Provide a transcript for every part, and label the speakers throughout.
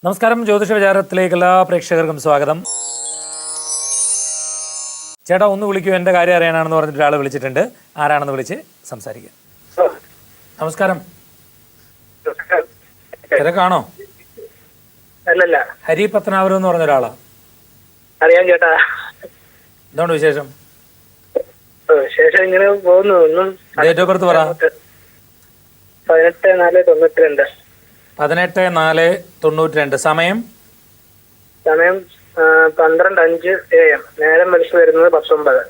Speaker 1: നമസ്കാരം. ജ്യോതിഷ വിചാരത്തിലേക്ക് എല്ലാ പ്രേക്ഷകർക്കും സ്വാഗതം. ചേട്ടാ ഒന്ന് വിളിക്കൂ, എൻ്റെ കാര്യം അറിയാനാണെന്ന് പറഞ്ഞിട്ട് ഒരാൾ വിളിച്ചിട്ടുണ്ട്. ആരാണെന്ന് വിളിച്ച് സംസാരിക്കുക. നമസ്കാരം. തിരക്കാണോ?
Speaker 2: അല്ലല്ല,
Speaker 1: ഹരി പത്തനാപുരം എന്ന് പറഞ്ഞ ഒരാളാ.
Speaker 2: അറിയാം ചേട്ടാ.
Speaker 1: എന്തുകൊണ്ട് വിശേഷം?
Speaker 2: വിശേഷം ഇങ്ങനെ പോകുന്നു. ഒന്നും
Speaker 1: ഡേറ്റ് ഓഫ് ബർത്ത് പറ.
Speaker 2: 18/4/92.
Speaker 1: 18/4/92. സമയം
Speaker 2: 12:05 AM. നേരം വെളുത്ത് വരുന്നത് 19.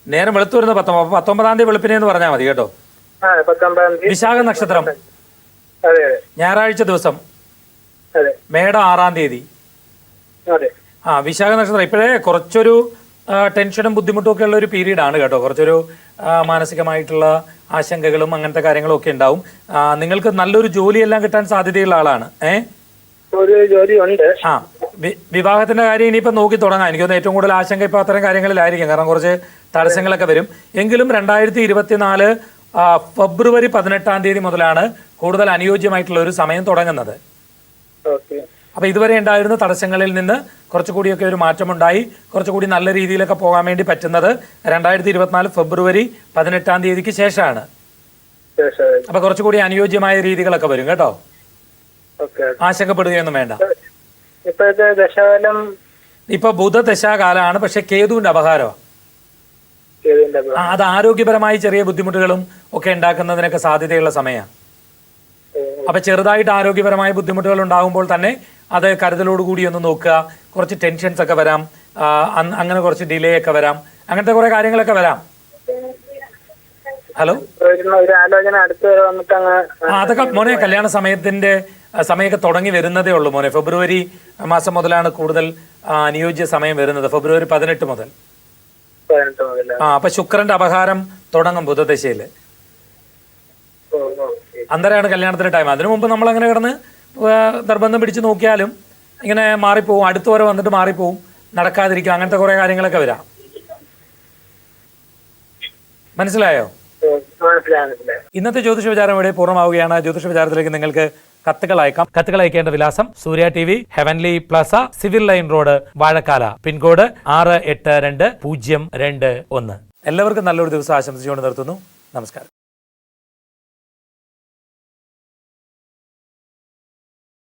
Speaker 1: നേരം വെളുത്തു വരുന്നത് 19. 19-ാം തീയതി വെളുപ്പിനെ എന്ന് പറഞ്ഞാൽ മതി കേട്ടോ.
Speaker 2: 19-ാം തീയതി.
Speaker 1: വിശാഖ നക്ഷത്രം.
Speaker 2: അതെ അതെ.
Speaker 1: ഞായറാഴ്ച ദിവസം.
Speaker 2: അതെ.
Speaker 1: മേടം 6-ാം തീയതി.
Speaker 2: അതെ.
Speaker 1: വിശാഖ നക്ഷത്രം. ഇപ്പോഴേ കുറച്ചൊരു ടെൻഷനും ബുദ്ധിമുട്ടും ഒക്കെ ഉള്ള ഒരു പീരീഡ് ആണ് കേട്ടോ. കുറച്ചൊരു മാനസികമായിട്ടുള്ള ആശങ്കകളും അങ്ങനത്തെ കാര്യങ്ങളും ഒക്കെ ഉണ്ടാവും. നിങ്ങൾക്ക് നല്ലൊരു ജോലിയെല്ലാം കിട്ടാൻ സാധ്യതയുള്ള ആളാണ്.
Speaker 2: ഒരു ജോലി ഉണ്ട്.
Speaker 1: വിവാഹത്തിന്റെ കാര്യം ഇനിയിപ്പോൾ നോക്കി തുടങ്ങാം. എനിക്കൊന്ന് ഏറ്റവും കൂടുതൽ ആശങ്ക ഇപ്പോൾ അത്തരം കാര്യങ്ങളിലായിരിക്കും. കാരണം കുറച്ച് തടസ്സങ്ങളൊക്കെ വരും. എങ്കിലും 2024 ഫെബ്രുവരി 18-ാം തീയതി മുതലാണ് കൂടുതൽ അനുയോജ്യമായിട്ടുള്ള ഒരു സമയം തുടങ്ങുന്നത്. അപ്പൊ ഇതുവരെ ഉണ്ടായിരുന്ന തടസ്സങ്ങളിൽ നിന്ന് കുറച്ചുകൂടിയൊക്കെ ഒരു മാറ്റമുണ്ടായി. കുറച്ചുകൂടി നല്ല രീതിയിലൊക്കെ പോകാൻ വേണ്ടി പറ്റുന്നത് 2024 ഫെബ്രുവരി 18-ാം തീയതിക്ക് ശേഷമാണ്. അപ്പൊ കുറച്ചുകൂടി അനുയോജ്യമായ രീതികളൊക്കെ വരും കേട്ടോ. ആശങ്കപ്പെടുകയൊന്നും വേണ്ട.
Speaker 2: ഇപ്പോഴത്തെ ദശാകാലം
Speaker 1: ഇപ്പൊ ബുധദശാകാലമാണ്. പക്ഷെ കേതുവിന്റെ അപഹാരമാണ്. അത് ആരോഗ്യപരമായി ചെറിയ ബുദ്ധിമുട്ടുകളും ഒക്കെ ഉണ്ടാക്കുന്നതിനൊക്കെ സാധ്യതയുള്ള സമയമാണ്. അപ്പൊ ചെറുതായിട്ട് ആരോഗ്യപരമായ ബുദ്ധിമുട്ടുകൾ ഉണ്ടാകുമ്പോൾ തന്നെ അത് കരുതലോടുകൂടി ഒന്ന് നോക്കുക. കുറച്ച് ടെൻഷൻസ് ഒക്കെ വരാം. അങ്ങനെ കുറച്ച് ഡിലേ ഒക്കെ വരാം. അങ്ങനത്തെ കുറെ കാര്യങ്ങളൊക്കെ വരാം. ഹലോ, അതൊക്കെ മോനെ കല്യാണ സമയമൊക്കെ തുടങ്ങി വരുന്നതേ ഉള്ളൂ മോനെ. ഫെബ്രുവരി മാസം മുതലാണ് കൂടുതൽ അനുയോജ്യ സമയം വരുന്നത്. ഫെബ്രുവരി 18 മുതൽ. അപ്പൊ ശുക്രന്റെ അപഹാരം തുടങ്ങും ബുധദശയില്. അന്തരമാണ് കല്യാണത്തിന്റെ ടൈം. അതിനു മുമ്പ് നമ്മൾ അങ്ങനെ കിടന്ന് നിർബന്ധം പിടിച്ച് നോക്കിയാലും ഇങ്ങനെ മാറിപ്പോവും. അടുത്ത് വരെ വന്നിട്ട് മാറിപ്പോവും, നടക്കാതിരിക്കും. അങ്ങനത്തെ കുറെ കാര്യങ്ങളൊക്കെ വരാം. മനസ്സിലായോ? ഇന്നത്തെ ജ്യോതിഷ വിചാരം ഇവിടെ പൂർണ്ണമാവുകയാണ്. ജ്യോതിഷ വിചാരത്തിലേക്ക് നിങ്ങൾക്ക് കത്തുകൾ അയക്കാം. കത്തുകൾ അയക്കേണ്ട വിലാസം Surya TV, heavenly plaza, civil line road, Vazhakkala. Pincode 682021. എല്ലാവർക്കും നല്ലൊരു ദിവസം ആശംസിച്ചുകൊണ്ട് നിർത്തുന്നു. നമസ്കാരം.